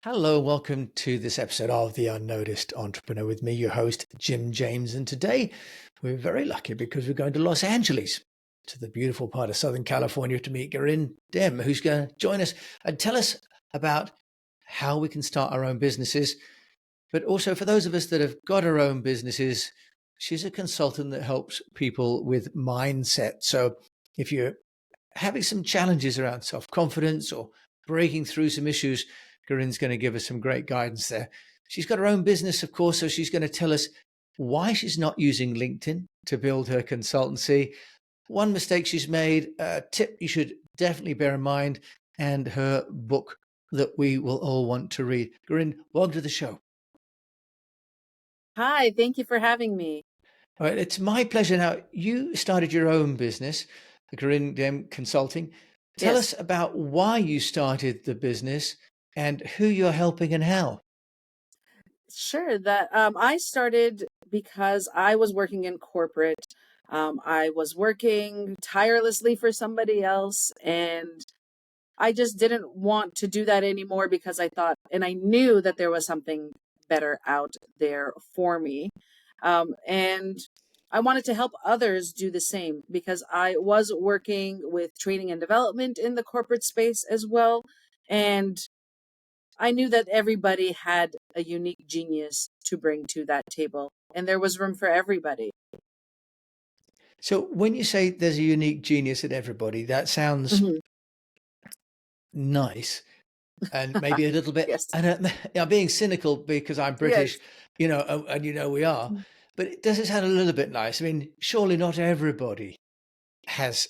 Hello, welcome to this episode of The Unnoticed Entrepreneur with me, your host, Jim James. And today we're very lucky because we're going to Los Angeles, to the beautiful part of Southern California, to meet Garin Dem, who's going to join us and tell us about how we can start our own businesses. But also for those of us that have got our own businesses, she's a consultant that helps people with mindset. So if you're having some challenges around self-confidence or breaking through some issues, Garin's going to give us some great guidance there. She's got her own business, of course, so she's going to tell us why she's not using LinkedIn to build her consultancy, one mistake she's made, a tip you should definitely bear in mind, and her book that we will all want to read. Garin, welcome to the show. Hi, thank you for having me. All right, it's my pleasure. Now, you started your own business, Garin Dem Consulting. Tell Yes, us about why you started the business and who you're helping and how. sure. That I started because I was working in corporate. I was working tirelessly for somebody else, and I just didn't want to do that anymore because I thought, and I knew that there was something better out there for me. And I wanted to help others do the same because I was working with training and development in the corporate space as well. And I knew that everybody had a unique genius to bring to that table, and there was room for everybody. So, when you say there's a unique genius in everybody, that sounds Mhm. nice and maybe a little bit, Yes. and I'm being cynical because I'm British, Yes. and we are, Mm. but does it sound a little bit nice? I mean, surely not everybody has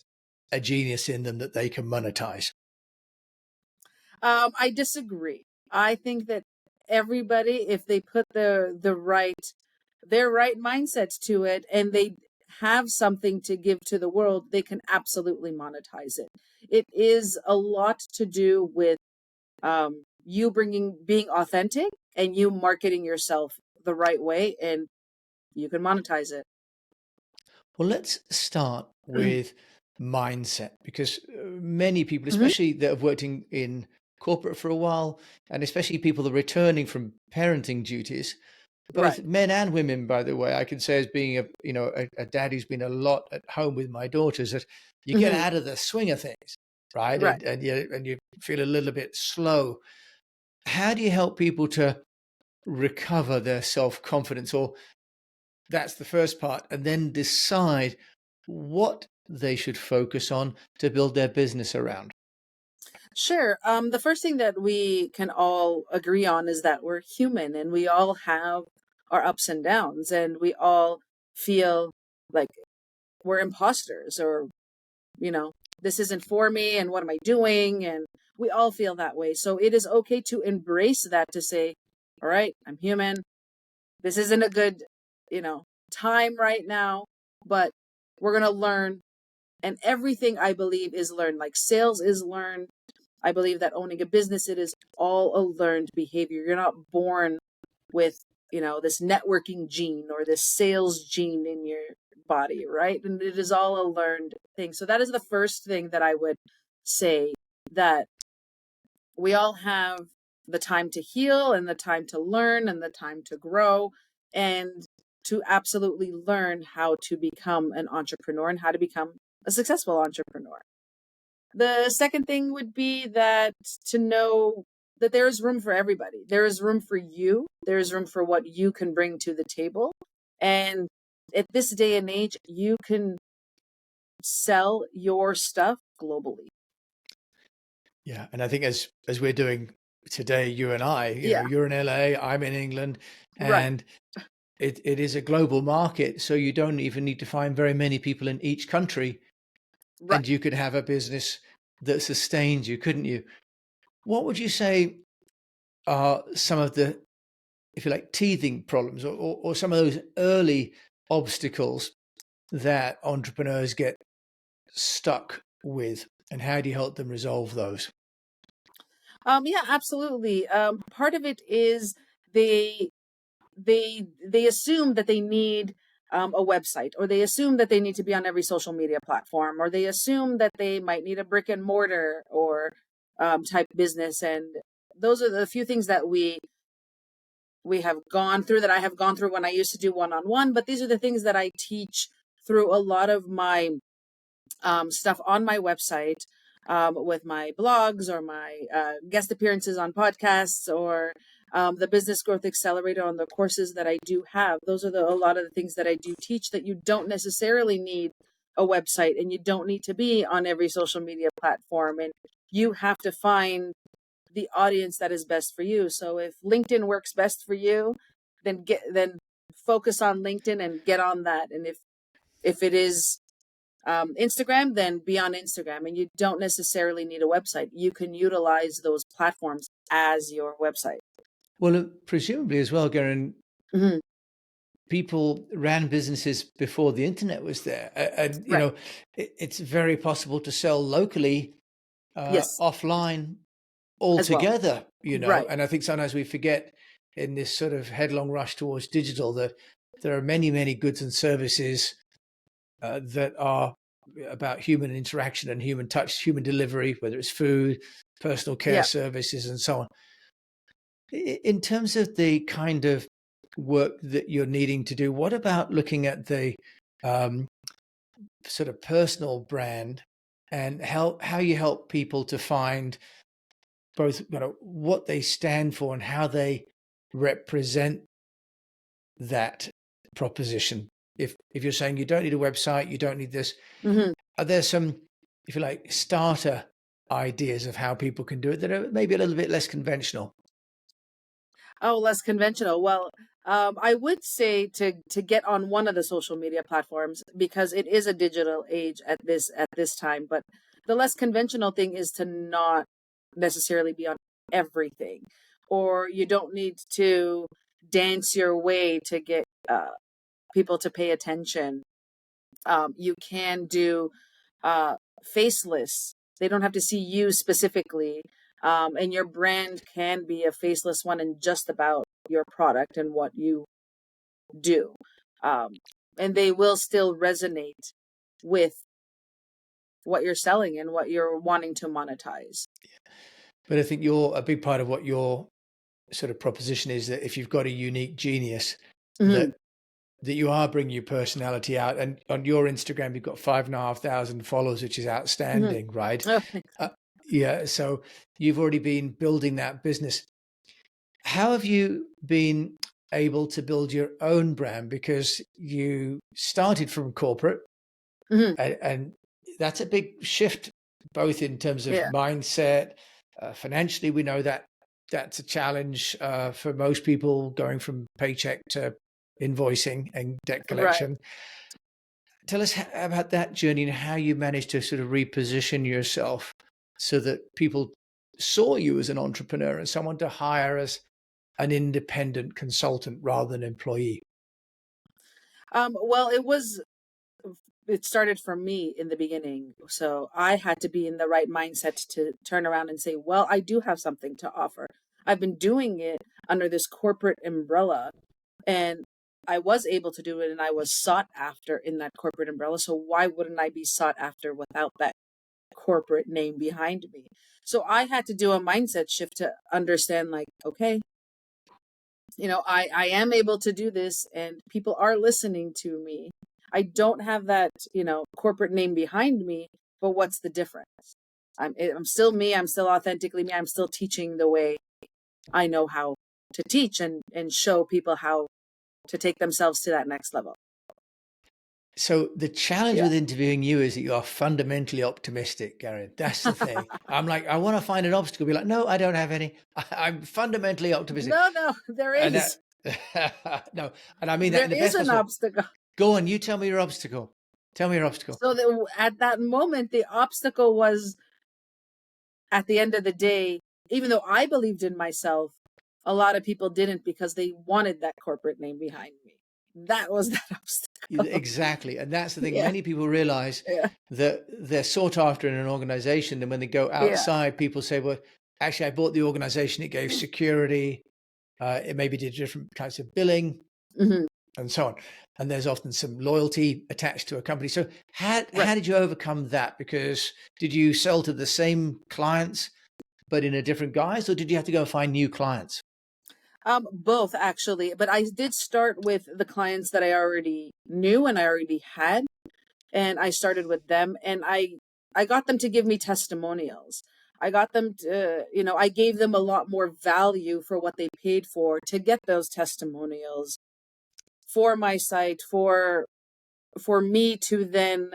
a genius in them that they can monetize. I disagree. I think that everybody, if they put their right mindsets to it, and they have something to give to the world, they can absolutely monetize it. It is a lot to do with you being authentic and you marketing yourself the right way, and you can monetize it. Well, let's start with mindset because many people, Mhm. especially that have worked in corporate for a while, and especially people that are returning from parenting duties, both Right. men and women, by the way, I can say as being a dad who's been a lot at home with my daughters, that you get Mhm. out of the swing of things, right? Right. And you feel a little bit slow. How do you help people to recover their self-confidence, or that's the first part, and then decide what they should focus on to build their business around? Sure. The first thing that we can all agree on is that we're human and we all have our ups and downs, and we all feel like we're imposters, or, you know, this isn't for me and what am I doing? And we all feel that way. So it is okay to embrace that, to say, all right, I'm human. This isn't a good, you know, time right now, but we're going to learn. And everything, I believe, is learned. Like sales is learned. I believe that owning a business, it is all a learned behavior. You're not born with, this networking gene or this sales gene in your body, right? And it is all a learned thing. So that is the first thing that I would say, that we all have the time to heal and the time to learn and the time to grow, and to absolutely learn how to become an entrepreneur and how to become a successful entrepreneur. The second thing would be that, to know that there is room for everybody. There is room for you. There is room for what you can bring to the table. And at this day and age, you can sell your stuff globally. Yeah, and I think as we're doing today, you and I, Yeah, you're in LA, I'm in England, right, and it is a global market, so you don't even need to find very many people in each country, and right. you could have a business that sustains you, couldn't you? What would you say are some of the, if you like, teething problems, or some of those early obstacles that entrepreneurs get stuck with, and how do you help them resolve those? Yeah, absolutely. Part of it is they they assume that they need a website, or they assume that they need to be on every social media platform, or they assume that they might need a brick and mortar or type business, and those are the few things that we have gone through, that I have gone through when I used to do one-on-one, but these are the things that I teach through a lot of my stuff on my website, with my blogs or my guest appearances on podcasts, or the Business Growth Accelerator on the courses that I do have. Those are a lot of the things that I do teach, that you don't necessarily need a website, and you don't need to be on every social media platform, and you have to find the audience that is best for you. So if LinkedIn works best for you, then focus on LinkedIn and get on that. And if it is Instagram, then be on Instagram, and you don't necessarily need a website. You can utilize those platforms as your website. Well, presumably as well, Garin, Mm-hmm. people ran businesses before the internet was there. And, Right. it's very possible to sell locally, Yes, offline as well. altogether, Right. and I think sometimes we forget in this sort of headlong rush towards digital that there are many, many goods and services that are about human interaction and human touch, human delivery, whether it's food, personal care Yeah. services, and so on. In terms of the kind of work that you're needing to do, what about looking at the um, sort of personal brand and how you help people to find both what they stand for and how they represent that proposition? If you're saying you don't need a website, you don't need this, Mm-hmm. are there some, if you like, starter ideas of how people can do it that are maybe a little bit less conventional? Oh, less conventional. Well, I would say to get on one of the social media platforms, because it is a digital age at this time. But the less conventional thing is to not necessarily be on everything, or you don't need to dance your way to get people to pay attention. You can do uh, faceless. They don't have to see you specifically. And your brand can be a faceless one, and just about your product and what you do. Um, and they will still resonate with what you're selling and what you're wanting to monetize. But I think a big part of what your sort of proposition is that if you've got a unique genius, Hmm. that you are bringing your personality out. And on your Instagram, you've got 5,500 followers, which is Hmm. outstanding, right? Oh, Uh, yeah. So you've already been building that business. How have you been able to build your own brand? Because you started from corporate, hmm. and that's a big shift, both in terms of Yeah. mindset, financially. We know that that's a challenge for most people, going from paycheck to invoicing and debt Right. collection. Tell us about that journey and how you managed to sort of reposition yourself so that people saw you as an entrepreneur and someone to hire as an independent consultant rather than employee. Well, it started for me in the beginning. So I had to be in the right mindset to turn around and say, well, I do have something to offer. I've been doing it under this corporate umbrella, and I was able to do it, and I was sought after in that corporate umbrella. So why wouldn't I be sought after without that corporate name behind me? So I had to do a mindset shift to understand, like, okay, I am able to do this, and people are listening to me. I don't have that, corporate name behind me, but what's the difference? I'm still me. I'm still authentically me. I'm still teaching the way I know how to teach, and show people how to take themselves to that next level. So the challenge Yeah. with interviewing you is that you are fundamentally optimistic, Gary. That's the thing. I'm like, I want to find an obstacle. Be like, no, I don't have any. I'm fundamentally optimistic. No, no, there And is. no, and I mean that There in the is best an possible. obstacle. Go on, you tell me your obstacle. Tell me your obstacle. So that at that moment, the obstacle was, at the end of the day, even though I believed in myself, a lot of people didn't, because they wanted that corporate name behind me. That was that obstacle. Exactly. And that's the thing. Yeah, Many people realize yeah, that they're sought after in an organization. And when they go yeah. outside, people say, well, actually, I bought the organization. It gave security. It maybe did different kinds of billing Hmm. and so on. And there's often some loyalty attached to a company. So how Right. did you overcome that? Because did you sell to the same clients but in a different guise, or did you have to go find new clients? Both actually, but I did start with the clients that I already knew and I already had, and I started with them, and I got them to give me testimonials. I got them to, I gave them a lot more value for what they paid for to get those testimonials for my site, for me to then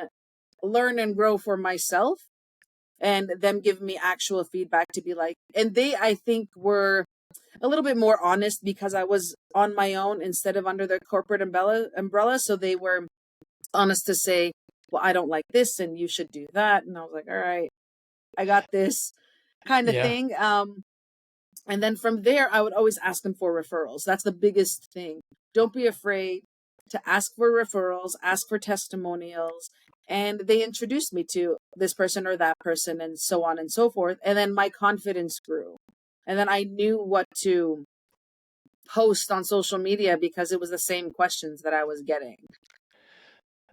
learn and grow for myself, and them give me actual feedback to be like, and they, I think, were a little bit more honest because I was on my own instead of under the corporate umbrella. So they were honest to say, well, I don't like this and you should do that. And I was like, all right, I got this kind of Yeah. thing. And then from there, I would always ask them for referrals. That's the biggest thing. Don't be afraid to ask for referrals, ask for testimonials. And they introduced me to this person or that person and so on and so forth. And then my confidence grew. And then I knew what to post on social media because it was the same questions that I was getting.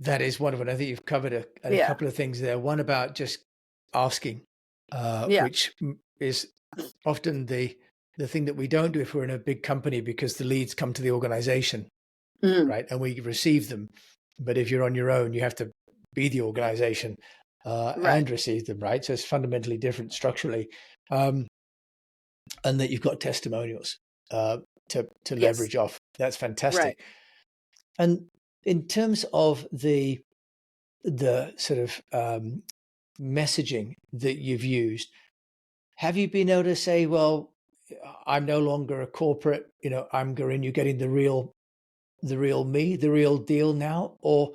That is wonderful. I think you've covered a Yeah. couple of things there. One about just asking, Yeah. which is often the thing that we don't do if we're in a big company, because the leads come to the organization, Mm, right? And we receive them. But if you're on your own, you have to be the organization right. and receive them, right? So it's fundamentally different structurally. And that you've got testimonials to Yes. leverage off. That's Right. fantastic. And in terms of the sort of messaging that you've used, have you been able to say, well, I'm no longer a corporate, I'm Garin, you're getting the real me, the real deal now? Or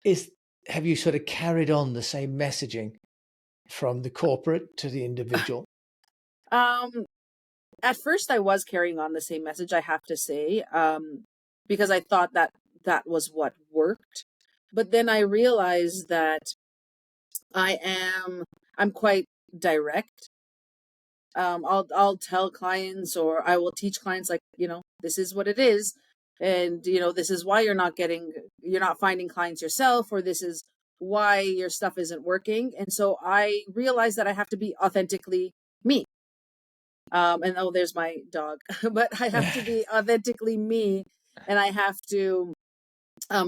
is have you sort of carried on the same messaging from the corporate to the individual? Um, at first I was carrying on the same message, I have to say, because I thought that that was what worked. But then I realized that I am I'm quite direct. I'll tell clients, or I will teach clients, like, this is what it is, and this is why you're not finding clients yourself, or this is why your stuff isn't working. And so I realized that I have to be authentically me. And oh, there's my dog. But I have to be authentically me, and I have to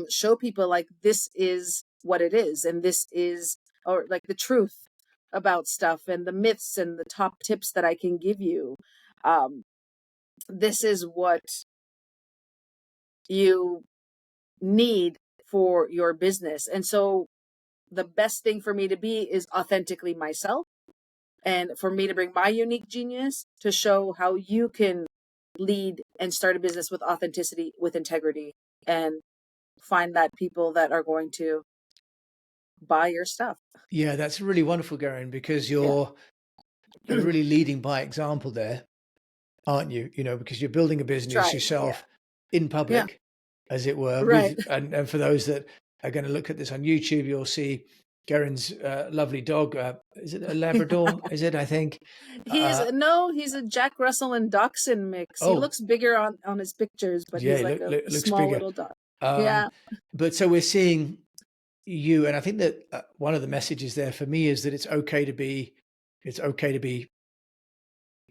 show people like this is what it is, and this is, or like, the truth about stuff and the myths and the top tips that I can give you. Um, this is what you need for your business. And so the best thing for me to be is authentically myself, and for me to bring my unique genius to show how you can lead and start a business with authenticity, with integrity, and find that people that are going to buy your stuff. Yeah, that's really wonderful, Garen, because Yeah. you're really leading by example there, aren't you? Because you're building a business Trying. Yeah. yourself in Yeah. public, as it were. Right. And for those that are going to look at this on YouTube, you'll see Garen's lovely dog. Is it a Labrador? Is it? I think. He's Uh, no, he's a Jack Russell and Dachshund mix. He oh, looks bigger on his pictures, but yeah, he's like a looks small bigger. little dog. Um, Yeah. but so we're seeing you, and I think that one of the messages there for me is that it's okay to be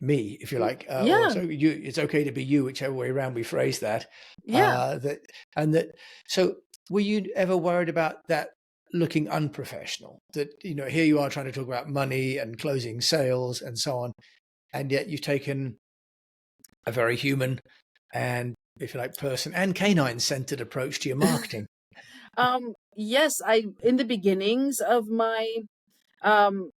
me, if you like, or Yeah. so it's okay to be you, whichever way around we phrase that. Yeah. That and that. So, were you ever worried about that looking unprofessional? That here you are trying to talk about money and closing sales and so on, and yet you've taken a very human and, if you like, person and canine centered approach to your marketing. Yes, I in the beginnings of my um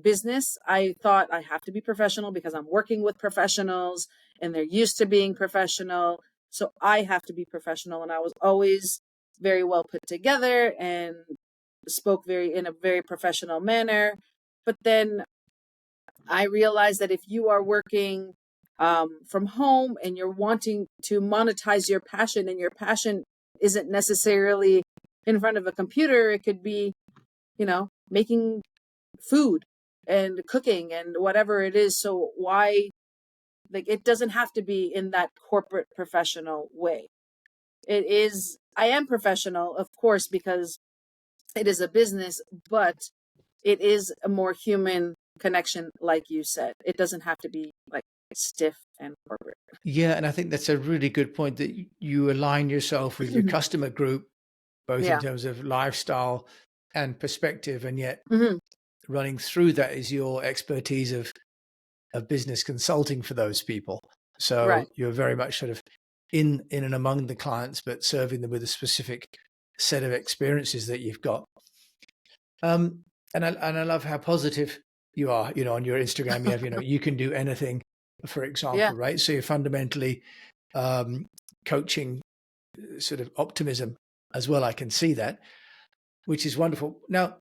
business, I thought I have to be professional because I'm working with professionals and they're used to being professional. So I have to be professional. And I was always very well put together and spoke in a very professional manner. But then I realized that if you are working from home and you're wanting to monetize your passion, and your passion isn't necessarily in front of a computer, it could be, making food and cooking and whatever it is. So why, like, it doesn't have to be in that corporate professional way. I am professional, of course, because it is a business, but it is a more human connection, like you said. It doesn't have to be like stiff and corporate. Yeah, and I think that's a really good point that you align yourself with your customer group, both in Yeah. terms of lifestyle and perspective, and yet Hmm. running through that is your expertise of business consulting for those people. So Right. you're very much sort of in and among the clients, but serving them with a specific set of experiences that you've got. Um, and I love how positive you are. You know, on your Instagram, you have, you can do anything, for Yeah. example, right? So you're fundamentally um, coaching sort of optimism as well. I can see that, which is wonderful. Now,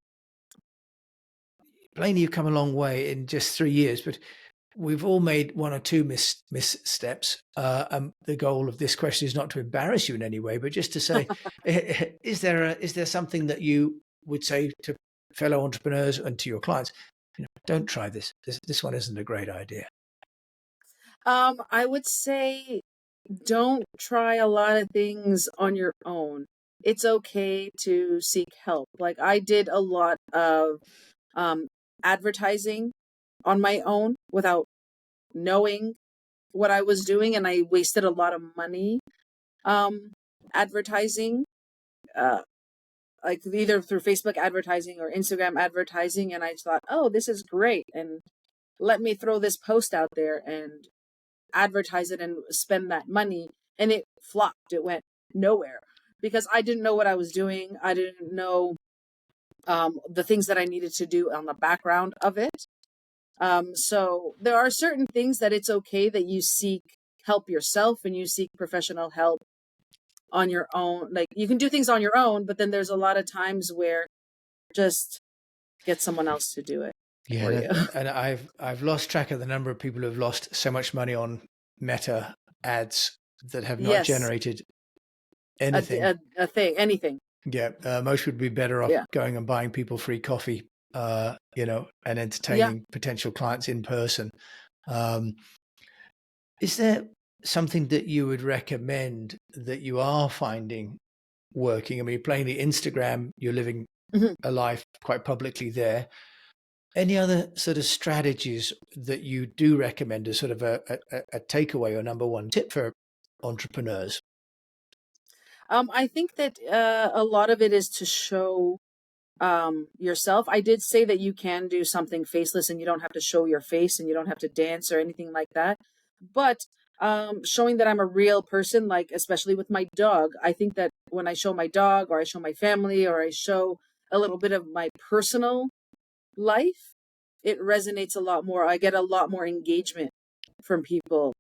plainly, you've come a long way in just 3 years, but we've all made one or two missteps. The goal of this question is not to embarrass you in any way, but just to say, is there something that you would say to fellow entrepreneurs and to your clients? Don't try this. This one isn't a great idea. I would say don't try a lot of things on your own. It's okay to seek help. Like I did a lot of um, advertising on my own without knowing what I was doing, and I wasted a lot of money um, advertising, uh, like either through Facebook advertising or Instagram advertising. And I thought, oh, this is great, and let me throw this post out there and advertise it and spend that money. And it flopped. It went nowhere because I didn't know what I was doing. I didn't know the things that I needed to do on the background of it. So there are certain things that it's okay that you seek help yourself and you seek professional help on your own. Like you can do things on your own, but then there's a lot of times where just get someone else to do it Yeah, for you. and I've lost track of the number of people who have lost so much money on Meta ads that have not Yes, generated anything. a thing, anything. Yeah, most would be better off Yeah, going and buying people free coffee, and yeah. entertaining potential clients in person. Um, is there something that you would recommend that you are finding working? I mean, plainly Instagram, you're living Mhm. a life quite publicly there. Any other sort of strategies that you do recommend as sort of a takeaway or number one tip for entrepreneurs? I think that a lot of it is to show yourself. I did say that you can do something faceless and you don't have to show your face and you don't have to dance or anything like that. But showing that I'm a real person, like especially with my dog, I think that when I show my dog or I show my family or I show a little bit of my personal life, it resonates a lot more. I get a lot more engagement from people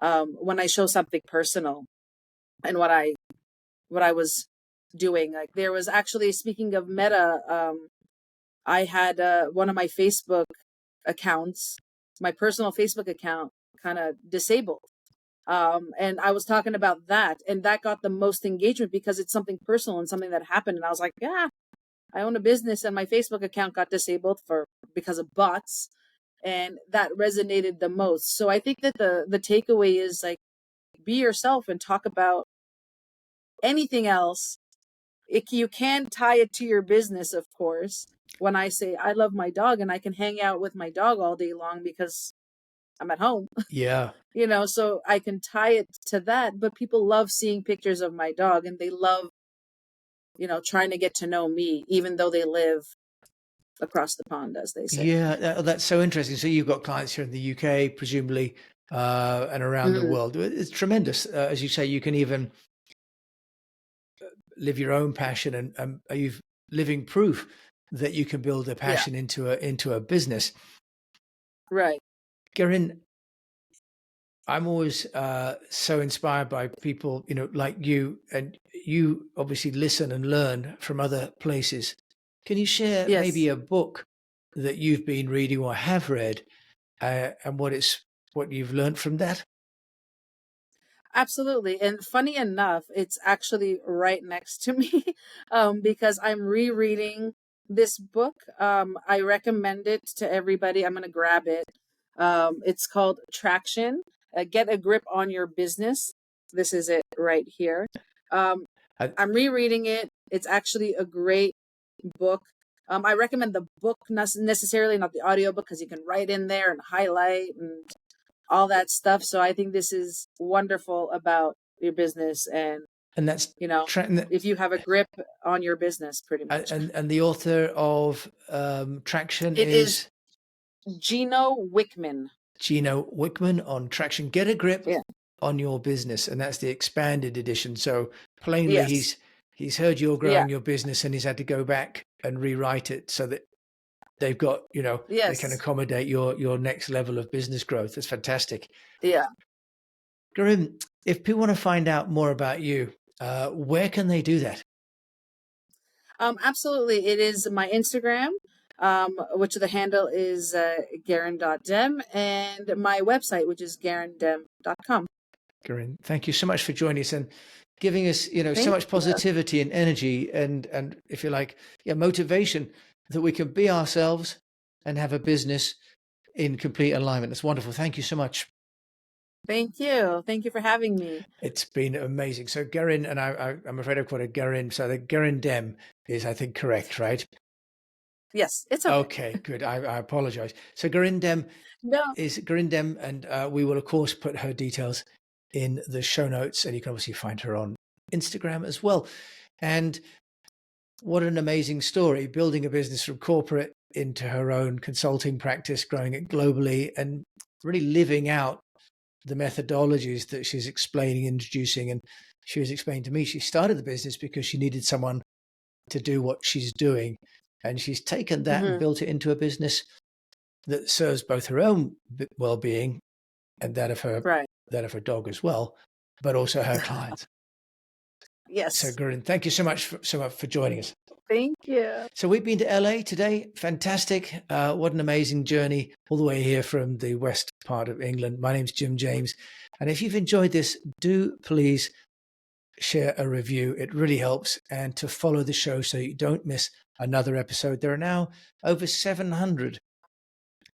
when I show something personal and what I was doing. Like there was actually, speaking of Meta, I had one of my Facebook accounts, my personal Facebook account, kind of disabled. And I was talking about that, and that got the most engagement because it's something personal and something that happened. And I was like, yeah, I own a business, and my Facebook account got disabled because of bots, and that resonated the most. So I think that the takeaway is like be yourself and talk about anything else. You can tie it to your business, of course. When I say I love my dog and I can hang out with my dog all day long because I'm at home, Yeah. so I can tie it to that. But people love seeing pictures of my dog and they love, trying to get to know me, even though they live across the pond, as they say. Yeah, that's so interesting. So you've got clients here in the UK, presumably, and around the Mhm. world. It's tremendous. As you say, you can even live your own passion, and you've living proof that you can build a Yeah, passion into a business. right. Garin, I'm always so inspired by people, like you, and you obviously listen and learn from other places. Can you share maybe Yes. a book that you've been reading or have read, and what you've learned from that? Absolutely. And funny enough, it's actually right next to me because I'm rereading this book. I recommend it to everybody. I'm going to grab it. It's called Traction, Get a Grip on Your Business. This is it right here. Um, I, I'm rereading it. It's actually a great book. I recommend the book, necessarily not the audiobook, because you can write in there and highlight and all that stuff. So I think this is wonderful about your business, and And that's if you have a grip on your business, pretty much. and the author of Traction It is is Gino Wickman. Gino Wickman on Traction. Get a grip Yeah. on your business, and that's the expanded edition. So plainly, Yes. he's heard you're Yeah. growing your business, and he's had to go back and rewrite it so that they've got, they can Yes. accommodate your next level of business growth. That's fantastic. Yeah. Garin, if people want to find out more about you, where can they do that? Absolutely. It is my Instagram, which the handle is Garin.dem, and my website, which is garindem.com. Garin, thank you so much for joining us and giving us, so Thank much you. positivity and energy and if you like, motivation that we can be ourselves and have a business in complete alignment. It's wonderful. Thank you so much. Thank you. Thank you for having me. It's been amazing. So Garin, and I'm afraid I've got a Garin. So the Garin Dem is, I think, correct, right? Yes, it's okay. Okay, good. I apologize. So Garin Dem is Garin Dem, and we will, of course, put her details in the show notes, and you can obviously find her on Instagram as well. And what an amazing story, building a business from corporate into her own consulting practice, growing it globally, and really living out the methodologies that she's explaining, introducing. And she was explaining to me, she started the business because she needed someone to do what she's doing. And she's taken that and built it into a business that serves both her own well-being and that of her dog as well, but also her clients. Yes. So, Garin, thank you so much for joining us. Thank you. So we've been to LA today. Fantastic. What an amazing journey all the way here from the west part of England. My name's Jim James. And if you've enjoyed this, do please share a review. It really helps. And to follow the show so you don't miss another episode. There are now over 700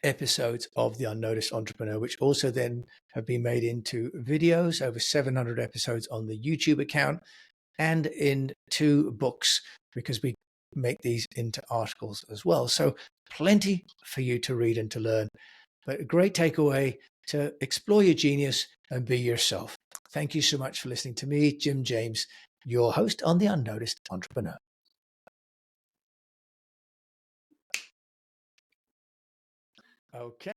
episodes of The Unnoticed Entrepreneur, which also then have been made into videos, over 700 episodes on the YouTube account and in 2 books, because we make these into articles as well. So plenty for you to read and to learn, but a great takeaway to explore your genius and be yourself. Thank you so much for listening to me, Jim James, your host on The Unnoticed Entrepreneur. Okay.